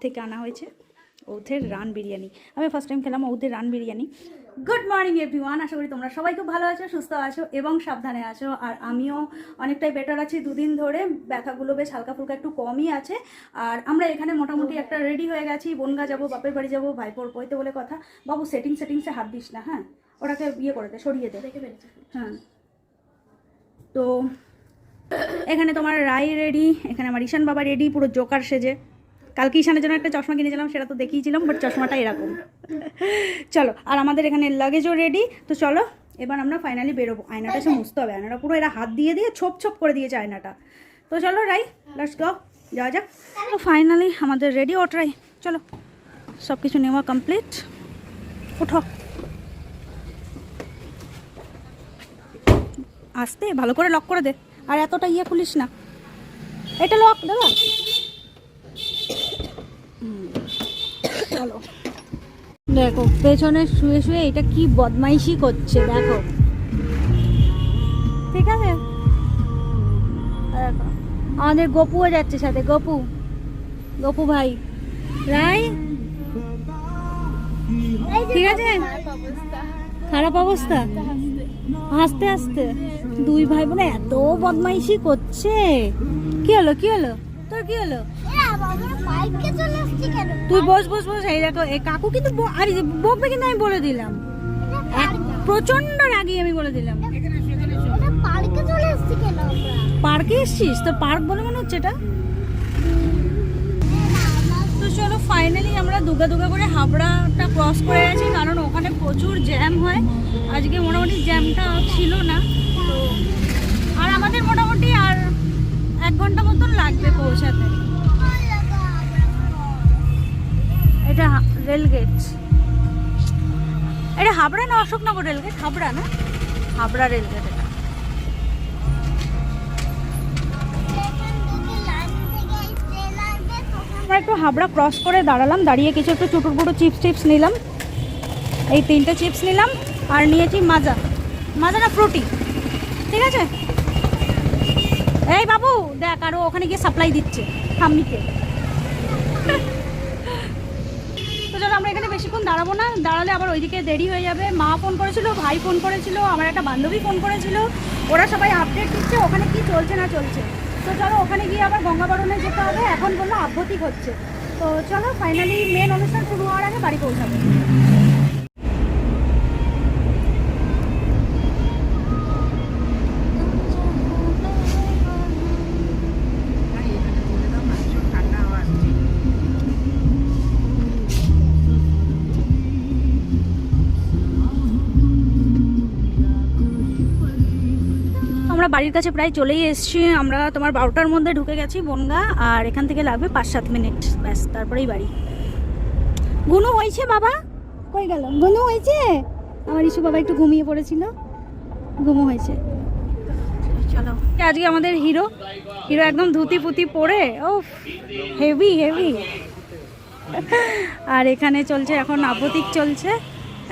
থেকে আনা হয়েছে ঔধের রান বিরিয়ানি। আমি ফার্স্ট টাইম খেলাম ঔধের রান বিরিয়ানি। গুড মর্নিং এভরিওয়ান, আশা করি তোমরা সবাই খুব ভালো আছো, সুস্থ আছো এবং সাবধানে আছো। আর আমিও অনেকটাই বেটার আছি। দুদিন ধরে ব্যথাগুলো বেশ হালকা ফুলকা একটু কমই আছে। আর আমরা এখানে মোটামুটি একটা রেডি হয়ে গেছি, বনগা যাবো, বাপের বাড়ি যাবো, ভাইপোর পইতে বলে কথা। বাবু সেটিংসে হাত দিস না, হ্যাঁ, ওটাকে ইয়ে করে দে, সরিয়ে দে, হ্যাঁ। তো এখানে তোমার রাই রেডি, এখানে আমার ঈশান বাবা রেডি পুরো জোকার সেজে। কালকে ঈশানের জন্য একটা চশমা কিনেছিলাম, সেটা তো দেখিয়েছিলাম, বাট চশমাটা এরকম। চলো, আর আমাদের এখানে লাগেজও রেডি। তো চলো এবার আমরা ফাইনালি বেরোবো। আয়নাটা এসে মুছতে হবে, আয়নাটা পুরো এরা হাত দিয়ে ছোপ ছোপ করে দিয়েছে আয়নাটা। তো চলো রাই, লেটস গো, যাওয়া যাক। তো ফাইনালি আমাদের রেডি ওঠাই, চলো সব কিছু নেওয়া কমপ্লিট। ওঠো, আসতে ভালো করে লক করে দে, আর এতটা ইয়ে খুলিস না, এটা লক দাদা। চলো, দেখো পেছনে শুয়ে শুয়ে এটা কি বদমাইশি করছে দেখো, ঠিক আছে। দেখো আমাদের গপুও যাচ্ছে সাথে, গপু ভাই রাই, ঠিক আছে। খারাপ অবস্থা, হাসতে হাসতে দুই ভাই বোনে এত বদমাইশি করছে। কি হলো তোর, কি হলো? তুই বস, এই দেখো এই কাকু কিন্তু আরে বকবে, কিন্তু আমি বলে দিলাম, প্রচন্ড রাগী, আমি বলে দিলাম। পার্কে এসছিস? তোর পার্ক বলে মনে হচ্ছে এটা। তো চলো ফাইনালি আমরা দুগা করে হাবড়াটা ক্রস করে গেছি, কারণ ওখানে প্রচুর জ্যাম হয়। আজকে মোটামুটি জ্যামটা ছিল না। তো আর আমাদের মোটামুটি আর 1 ঘন্টা মতন লাগবে পৌঁছাতে। এটা রেলগেট, এটা হাবড়া না অশোকনগর রেলগেট? হাবড়া না, হাবড়া রেলগেট এটা। আমরা একটু হাবড়া ক্রস করে দাঁড়ালাম, দাঁড়িয়ে কিছু একটু চুটুর পুটু চিপস নিলাম। এই 3টে চিপস নিলাম, আর নিয়েছি মাজা না ফ্রুটি, ঠিক আছে। এই বাবু দেখ, আরো ওখানে গিয়ে সাপ্লাই দিচ্ছে ঠাম্মিকে। তো চলো আমরা এখানে বেশিক্ষণ দাঁড়াবো না, দাঁড়ালে আবার ওইদিকে দেরি হয়ে যাবে। মা ফোন করেছিল, ভাই ফোন করেছিল, আমার একটা বান্ধবী ফোন করেছিল, ওরা সবাই আপডেট দিচ্ছে ওখানে কি চলছে না চলছে। তো চলো ওখানে গিয়ে আবার গঙ্গাবরণে যেতে হবে। এখন বললো আভ্যতিক হচ্ছে। তো চলো ফাইনালি মেন অনুষ্ঠান শুরু হওয়ার আগে বাড়ি পৌঁছাবো। আমরা বাড়ির কাছে প্রায় চলেই এসেছি। আমরা তোমার 12টার মধ্যে ঢুকে গেছি বনগা, আর এখান থেকে লাগবে 5-7 মিনিট, ব্যাস তারপরেই বাড়ি। গুনু হয়েছে বাবা, কই গেল? গুনু হয়েছে, আমার ইস্যু বাবা একটু ঘুমিয়ে পড়েছিল, ঘুমো হয়েছে। চলো, আজকে আমাদের হিরো একদম ধুতি পুতি পরে, ও হেভি। আর এখানে চলছে এখন আবতিক চলছে,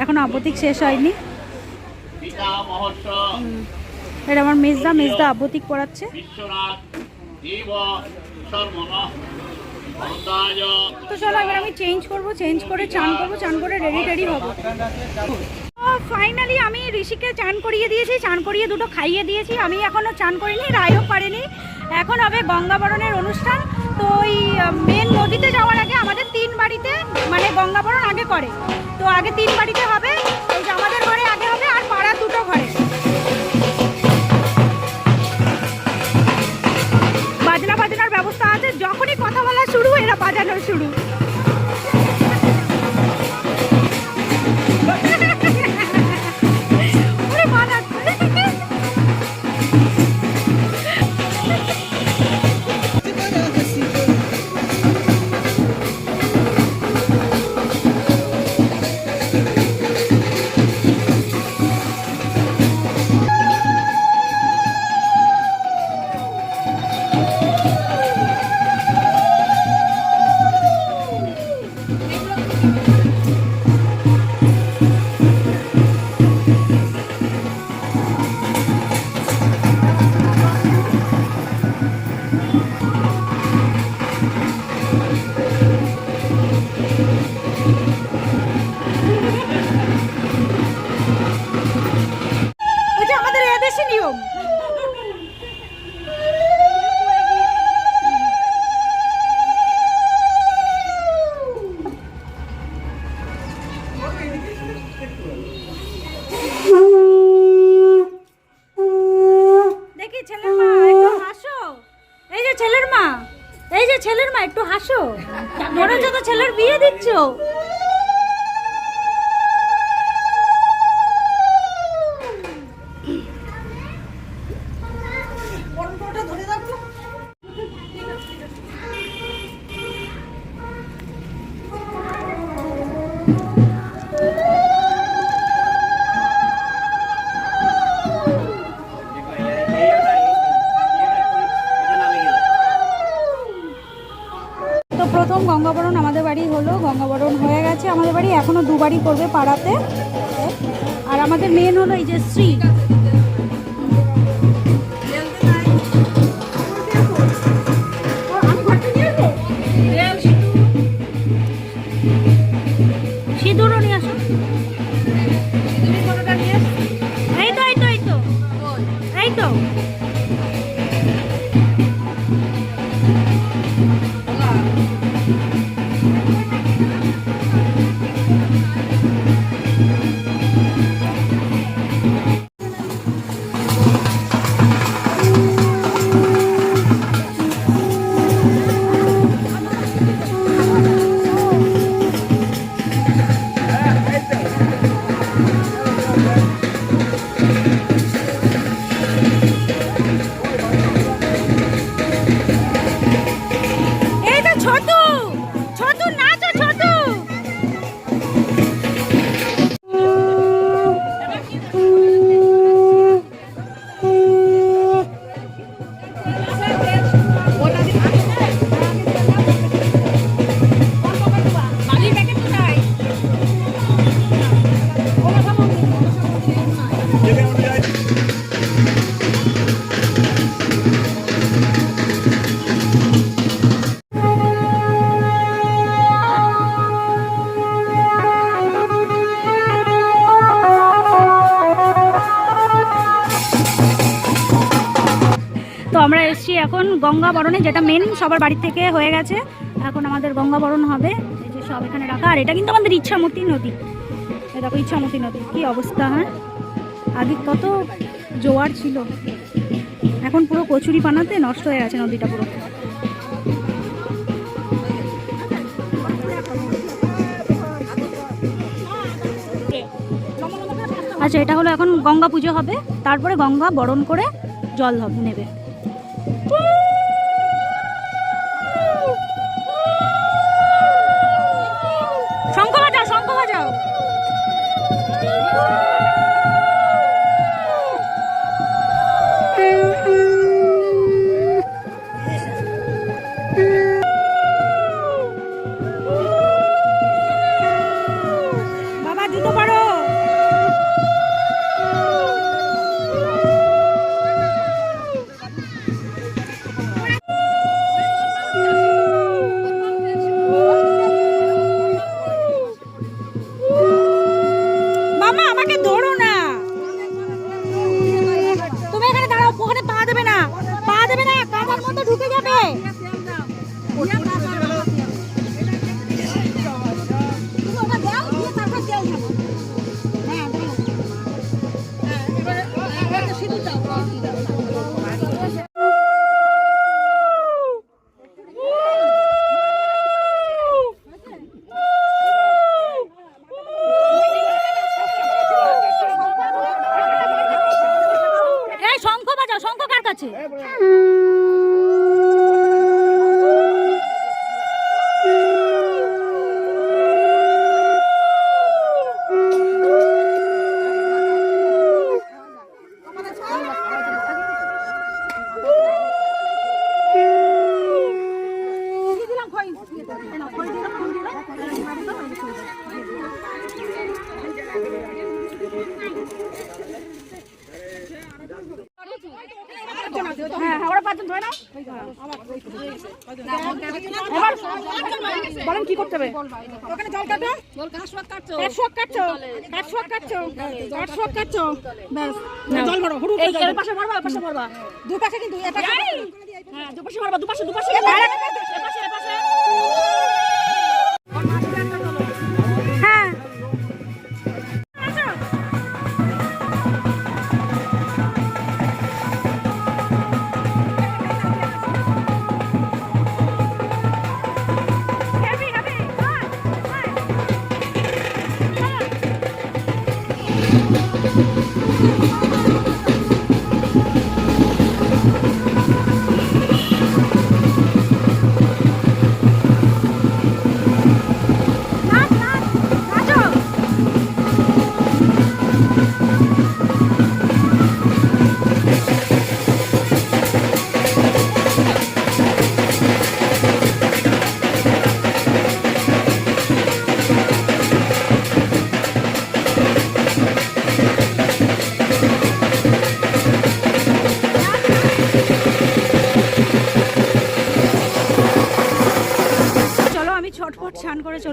এখন আবতিক শেষ হয়নি। এটা আমার মেজদা আবতিক পড়াচ্ছে। তো চলো এবার আমি চেঞ্জ করে চান করে রেডি হবো। ফাইনালি আমি ঋষিকে চান করিয়ে দিয়েছি, চান করিয়ে দুটো খাইয়ে দিয়েছি। আমি এখনো চান করিনি, রায়ও পারেনি। এখন হবে গঙ্গাবরণের অনুষ্ঠান। তো ওই মেন নদীতে যাওয়ার আগে আমাদের 3 বাড়িতে মানে গঙ্গাবরণ আগে করে। তো আগে 3 বাড়িতে হবে, ওই যে আমাদের ঘরে আগে হবে, আর পাড়ার 2টো ঘরে। বাজনার ব্যবস্থা আছে, যখনই কথা বলা শুরু এরা বাজানো শুরু। দেখি ছেলের মা একটু হাসো। এই যে ছেলের মা, এই যে ছেলের মা একটু হাসো। মনে হচ্ছে তো ছেলের বিয়ে দিচ্ছ। প্রথম গঙ্গাবরণ আমাদের বাড়ি হলো, গঙ্গাবরণ হয়ে গেছে আমাদের বাড়ি, এখনো দুবারই করবে পাড়াতে। আর আমাদের মেন হলো এই যে শ্রী। সিঁদুরও নিয়ে আসো। এই তো এই তো এই তো এই তো তো আমরা এসেছি এখন গঙ্গা বরণে, যেটা মেন সবার বাড়ি থেকে হয়ে গেছে। এখন আমাদের গঙ্গা বরণ হবে। এই যে সব এখানে রাখা। আর এটা কিন্তু আমাদের ইচ্ছামতি নদী। এই দেখো ইচ্ছামতি নদী কি অবস্থা। হ্যাঁ, আগে কত জোয়ার ছিল, এখন পুরো কচুরি পানাতে নষ্ট হয়ে গেছে নদীটা পুরো। আচ্ছা, এটা হলো এখন গঙ্গা পুজো হবে, তারপরে গঙ্গা বরণ করে জল নেবে। শঙ্খ বাজাও, শঙ্খ বাজাও। বাবা জুতো পরো। আছে। বলেন কি করতে হবে? ওখানে জল কাটো, কাটছো ব্যাস, জল ভরো, এর পাশে ভরবা, পাশে ভরবা, দুই পাশে কিন্তু এটা হ্যাঁ, দুই পাশে ভরবা, দুপাশে হ্যাঁ।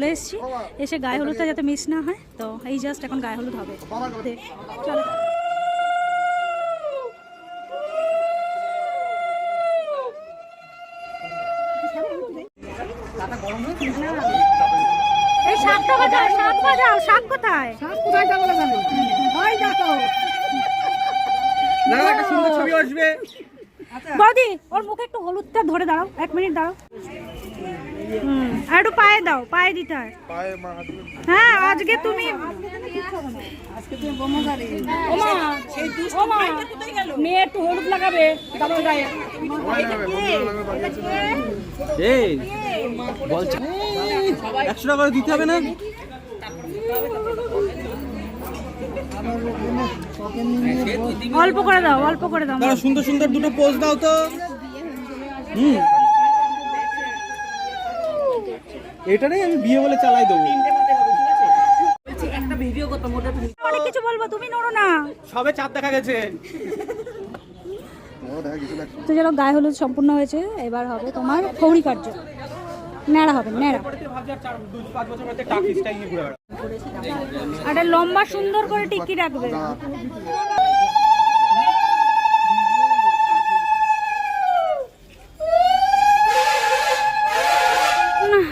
চলে এসেছি, এসে গায়ে হলুদটা যাতে মিস না হয়, তো এই জাস্ট এখন গায়ে হলুদ হবে। চলো এই শাকটা বাজাও, শাক বাজাও, শাক কোথায়? শাক কোথায় যাবো না জানি, ওই দেখো না একটা সুন্দর ছবি আসবে। বৌদি ওর মুখে একটু হলুদটা ধরে দাঁড়াও, 1 মিনিট দাঁড়াও। আর একটু পায়ে দাও, পায়ে দিতে হয়। হ্যাঁ আজকে তুমি মেয়ে একটু হলুদ লাগাবে গায়ে। এই বলছে 100 টাকা করে দিতে হবে না? অল্প করে দাও, অল্প করে দাও। দাও সুন্দর সুন্দর দুটো পোজ দাও তো। এটারই আমি বিয়ে বলে চালাই দেবো। একটা ভিডিও করতাম, ওটা অনেক কিছু বলবো, তুমি নড়ো না। সবে চাঁদ দেখা গেছে। তো চলো গায়ে হলুদ সম্পূর্ণ হয়েছে, এবার হবে তোমার খৌরি কার্য। ন্যাড়া হবে, ন্যাড়া। আর লম্বা সুন্দর করে টিকি রাখবে।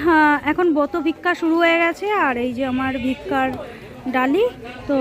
হ্যাঁ এখন ব্রত ভিক্ষা শুরু হয়ে গেছে, আর এই যে আমার ভিক্ষার ডালি। তো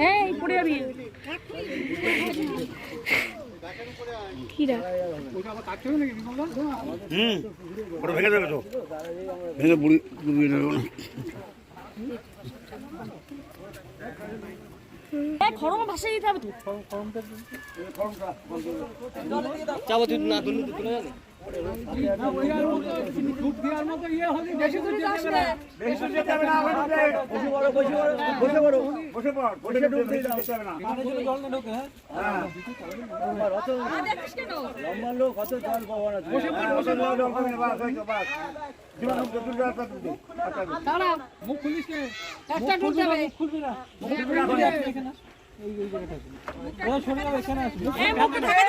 এই পড়ে যাবি। ওটা ভেঙে দেবে তো, ভেঙে বুড়ি দেবে না। খরমা ভাসিয়ে দিতে হবে তো। চাবো তুই না তুলে তুলে জানি।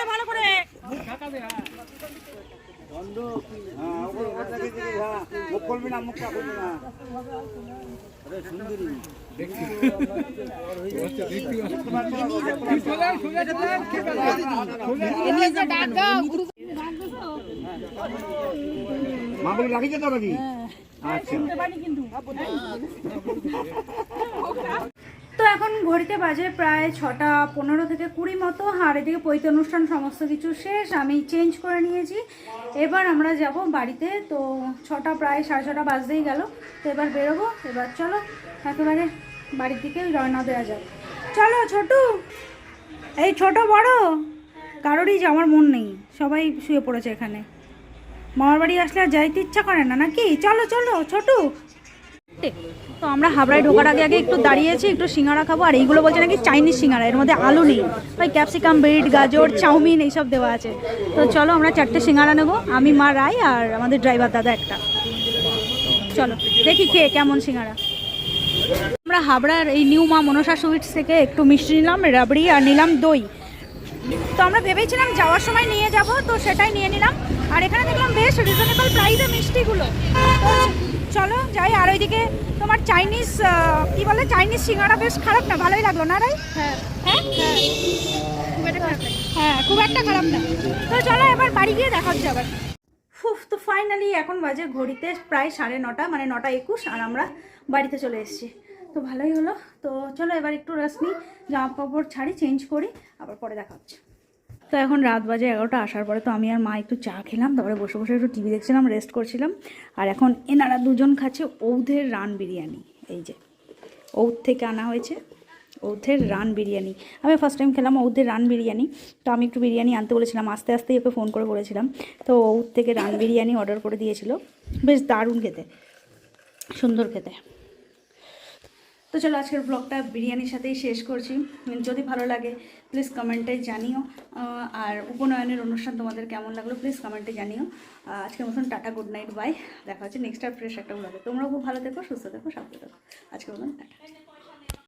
ভালো করে মুখ খুলবি না, মুখটা খুলবি না। মাগুলি লাগিয়ে তো নাকি? আচ্ছা তো এখন ঘড়িতে বাজে প্রায় 6টা 15 থেকে 20 মতো, আর এদিকে পৈতে অনুষ্ঠান সমস্ত কিছু শেষ, আমি চেঞ্জ করে নিয়েছি। এবার আমরা যাব বাড়িতে। তো 6টা প্রায় 6:30 বাজতেই গেল, তো এবার বেরোবো। এবার চলো একেবারে বাড়ির দিকে রওনা দেওয়া যাক। চলো ছোটু, এই ছোট বড় কারোরই যাওয়ার মন নেই, সবাই শুয়ে পড়েছে এখানে। মামার বাড়ি আসলে আর যাইতে ইচ্ছা করে না নাকি? চলো চলো ছোটু। তো আমরা হাবড়ায় ঢোকার আগে আগে একটু দাঁড়িয়েছি, একটু সিঙ্গারা খাবো। আর এইগুলো বলছে নাকি চাইনিজ সিঙ্গারা, এর মধ্যে আলু নেই, ওই ক্যাপসিকাম, বিট, গাজর, চাউমিন এইসব দেওয়া আছে। তো চলো আমরা 4টে সিঙ্গারা নেবো, আমি, মা, রাই আর আমাদের ড্রাইভার দাদা একটা। চলো দেখি খেয়ে কেমন সিঙ্গারা। আমরা হাবড়ার এই নিউ মা মনসা সুইটস থেকে একটু মিষ্টি নিলাম, রাবড়ি, আর নিলাম দই। তো আমরা ভেবেছিলাম যাওয়ার সময় নিয়ে যাব, তো সেটাই নিয়ে নিলাম। আর এখানে দেখলাম বেশ রিজনেবল প্রাইসে মিষ্টিগুলো। চলো যাই। আর ওইদিকে তোমার চাইনিজ কি বলে, চাইনিজ সিঙ্গারা বেশ খারাপ না, ভালোই লাগলো না রাই? হ্যাঁ হ্যাঁ হ্যাঁ খুব একটা খারাপ না। তো চলো এবার বাড়ি গিয়ে দেখা হচ্ছে আবার। তো ফাইনালি এখন বাজে ঘড়িতে প্রায় 9:30, মানে 9:21, আর আমরা বাড়িতে চলে এসেছি। তো ভালোই হলো। তো চলো এবার একটু রেস্ট নিই, জামা কাপড় ছাড়ি, চেঞ্জ করি, আবার পরে দেখা হচ্ছে। তো এখন রাত বাজে 11টা, আসার পরে তো আমি আর মা একটু চা খেলাম, তারপরে বসে বসে একটু টিভি দেখছিলাম, রেস্ট করছিলাম। আর এখন এনারা দুজন খাচ্ছে ঔধের রান বিরিয়ানি। এই যে ঔধ থেকে আনা হয়েছে ঔধের রান বিরিয়ানি। আমি ফার্স্ট টাইম খেলাম ঔধের রান বিরিয়ানি। তো আমি একটু বিরিয়ানি আনতে বলেছিলাম, আস্তে আস্তেই ওকে ফোন করে বলেছিলাম। তো ঔধ থেকে রান বিরিয়ানি অর্ডার করে দিয়েছিল, বেশ দারুণ খেতে, সুন্দর খেতে। তো চলো আজকের ব্লগটা বিরিয়ানির সাথেই শেষ করছি। যদি ভালো লাগে প্লিজ কমেন্টে জানিও, আর উপনয়নের অনুষ্ঠান তোমাদের কেমন লাগলো প্লিজ কমেন্টে জানিও। আজকের মতন টাটা, গুড নাইট, বাই। দেখা হচ্ছে নেক্সট আর ফ্রেশ একটা ব্লগে। তোমরাও খুব ভালো থেকো, সুস্থ থেকো, সাবধানে থেকো। আজকের মতন টাটা।